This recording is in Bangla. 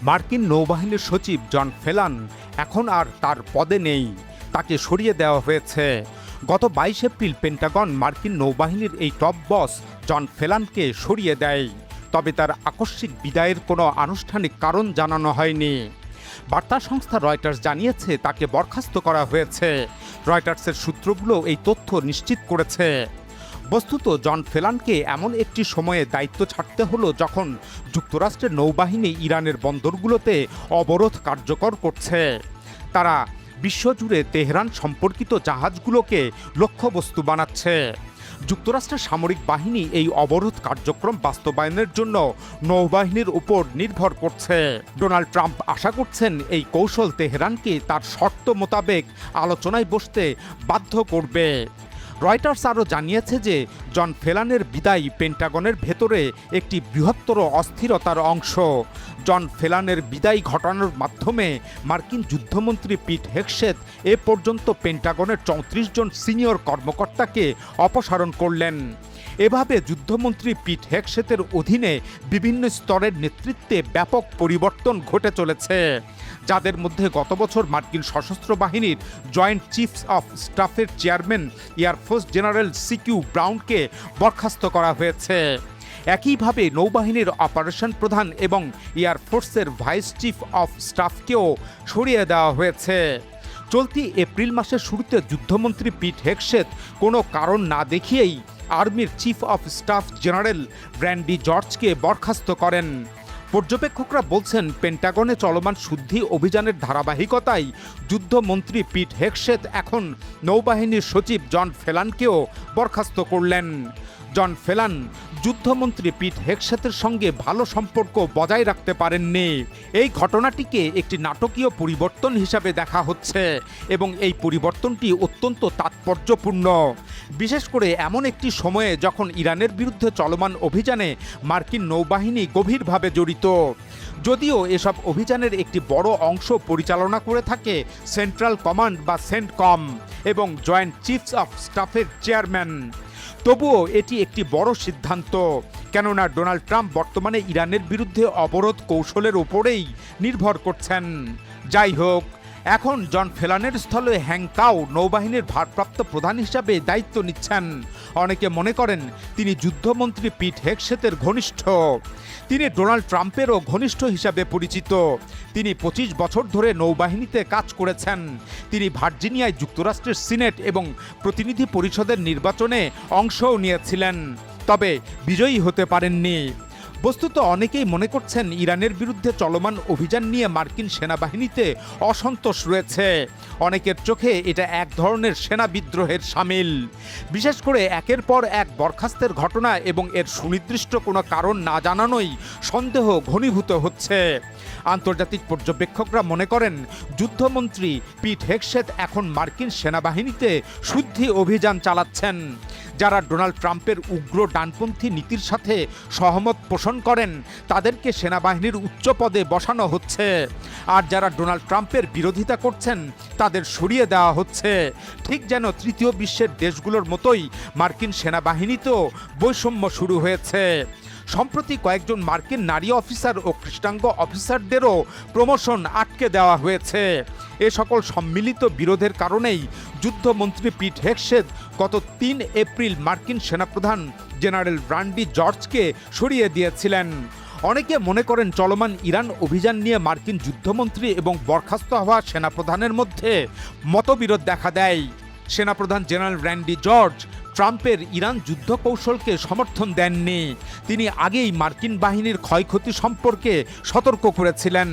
মার্কিন নৌবাহিনীর সচিব জন ফেলান এখন আর তার পদে নেই, তাকে সরিয়ে দেওয়া হয়েছে। গত 22 এপ্রিল পেন্টাগন মার্কিন নৌবাহিনীর এই টপ বস জন ফেলানকে সরিয়ে দেয়, তবে তার আকস্মিক বিদায়ের কোনো আনুষ্ঠানিক কারণ জানানো হয়নি। বার্তা সংস্থা রয়টার্স জানিয়েছে তাকে বরখাস্ত করা হয়েছে। রয়টার্সের সূত্রগুলো এই তথ্য নিশ্চিত করেছে। বস্তুত জন ফেলানকে এমন একটি সময়ে দায়িত্ব ছাড়তে হলো যখন যুক্তরাষ্ট্রের নৌবাহিনী ইরানের বন্দরগুলোতে অবরোধ কার্যকর করছে। তারা বিশ্বজুড়ে তেহরান সম্পর্কিত জাহাজগুলোকে লক্ষ্যবস্তু বানাচ্ছে। যুক্তরাষ্ট্রের সামরিক বাহিনী এই অবরোধ কার্যক্রম বাস্তবায়নের জন্য নৌবাহিনীর উপর নির্ভর করছে। ডোনাল্ড ট্রাম্প আশা করছেন এই কৌশল তেহরানকে তার শর্ত মোতাবেক আলোচনায় বসতে বাধ্য করবে। রয়টার্স আরও জানিয়েছে যে জন ফেলানের বিদায় পেন্টাগনের ভেতরে একটি বৃহত্তর অস্থিরতার অংশ। জন ফেলানের বিদায় ঘটানোর মাধ্যমে মার্কিন যুদ্ধমন্ত্রী পিট হেগসেথ এ পর্যন্ত পেন্টাগনের 34 জন সিনিয়র কর্মকর্তাকে অপসারণ করলেন। এভাবে যুদ্ধমন্ত্রী পিট হেগসেথের অধীনে বিভিন্ন স্তরের নেতৃত্বে ব্যাপক পরিবর্তন ঘটে চলেছে, যাদের মধ্যে গত বছর মার্কিন সশস্ত্র বাহিনীর জয়েন্ট চিফস অফ স্টাফের চেয়ারম্যান এয়ারফোর্স জেনারেল সিকিউ ব্রাউনকে বরখাস্ত করা হয়েছে। একইভাবে নৌবাহিনীর অপারেশন প্রধান এবং এয়ারফোর্সের ভাইস চিফ অফ স্টাফকেও সরিয়ে দেওয়া হয়েছে। চলতি এপ্রিল মাসের শুরুতে যুদ্ধমন্ত্রী পিট হেগসেথ কোনো কারণ না দেখিয়েই আর্মির chief of staff general Randy জর্জকে বরখাস্ত করেন। পর্যবেক্ষকরা বলছেন পেন্টাগনে চলমান শুদ্ধি অভিযানের ধারাবাহিকতায় যুদ্ধমন্ত্রী পিট হেগসেথ এখন নৌবাহিনীর সচিব জন ফেলানকেও বরখাস্ত করলেন। জন ফেলান যুদ্ধমন্ত্রী পিট হেগসেথের সঙ্গে ভালো সম্পর্ক বজায় রাখতে পারেননি। এই ঘটনাটিকে একটি নাটকীয় পরিবর্তন হিসাবে দেখা হচ্ছে এবং এই পরিবর্তনটি অত্যন্ত তাৎপর্যপূর্ণ, বিশেষ করে এমন একটি সময়ে যখন ইরানের বিরুদ্ধে চলমান অভিযানে মার্কিন নৌবাহিনী গভীরভাবে জড়িত। যদিও এসব অভিযানের একটি বড় অংশ পরিচালনা করে থাকে সেন্ট্রাল কমান্ড বা সেন্টকম এবং জয়েন্ট চিফস অফ স্টাফের চেয়ারম্যান, তবুও এটি একটি বড় সিদ্ধান্ত, কেননা ডোনাল্ড ট্রাম্প বর্তমানে ইরানের বিরুদ্ধে অবরোধ কৌশলের উপরেই নির্ভর করছেন। যাই হোক, এখন জন ফেলানের স্থলে হ্যাং কাও নৌবাহিনীর ভারপ্রাপ্ত প্রধান হিসাবে দায়িত্ব নিচ্ছেন। অনেকে মনে করেন তিনি যুদ্ধমন্ত্রী পিট হেগসেথের ঘনিষ্ঠ। তিনি ডোনাল্ড ট্রাম্পেরও ঘনিষ্ঠ হিসাবে পরিচিত। তিনি 25 বছর ধরে নৌবাহিনীতে কাজ করেছেন। তিনি ভার্জিনিয়ায় যুক্তরাষ্ট্রের সিনেট এবং প্রতিনিধি পরিষদের নির্বাচনে অংশও নিয়েছিলেন, তবে বিজয়ী হতে পারেননি। বস্তুত অনেকেই মনে করছেন ইরানের বিরুদ্ধে চলমান অভিযান নিয়ে মার্কিন সেনাবাহিনীতে অসন্তোষ রয়েছে। অনেকের চোখে এটা এক ধরনের সেনা বিদ্রোহের শামিল। বিশেষ করে একের পর এক বরখাস্তের ঘটনা এবং এর সুনির্দিষ্ট কোনো কারণ না জানানোই সন্দেহ ঘনীভূত হচ্ছে। আন্তর্জাতিক পর্যবেক্ষকরা মনে করেন যুদ্ধমন্ত্রী পিট হেগসেথ এখন মার্কিন সেনাবাহিনীতে শুদ্ধি অভিযান চালাচ্ছেন। যারা ডোনাল্ড ট্রাম্পের উগ্র ডানপন্থী নীতির সাথে সহমত পোষণ করেন তাদেরকে সেনাবাহিনীর উচ্চ পদে বসানো হচ্ছে, আর যারা ডোনাল্ড ট্রাম্পের বিরোধিতা করছেন তাদের সরিয়ে দেওয়া হচ্ছে। ঠিক যেন তৃতীয় বিশ্বের দেশগুলোর মতোই মার্কিন সেনাবাহিনীতেও বৈষম্য শুরু হয়েছে। সম্প্রতি কয়েকজন মার্কিন নারী অফিসার ও কৃষ্ণাঙ্গ অফিসারদেরও প্রমোশন আটকে দেওয়া হয়েছে। এ সকল সম্মিলিত বিরোধের কারণেই যুদ্ধমন্ত্রী পিট হেগসেথ গত 3 এপ্রিল মার্কিন সেনাপ্রধান জেনারেল ব্র্যান্ডি জর্জকে সরিয়ে দিয়েছিলেন। অনেকে মনে করেন চলমান ইরান অভিযান নিয়ে মার্কিন যুদ্ধমন্ত্রী এবং বরখাস্ত হওয়া সেনাপ্রধানের মধ্যে মতবিরোধ দেখা দেয়। সেনাপ্রধান জেনারেল ব্র্যান্ডি জর্জ ট্রাম্পের ইরান যুদ্ধ কৌশলকে সমর্থন দেননি। তিনি আগেই মার্কিন বাহিনীর ক্ষয়ক্ষতি সম্পর্কে সতর্ক করেছিলেন।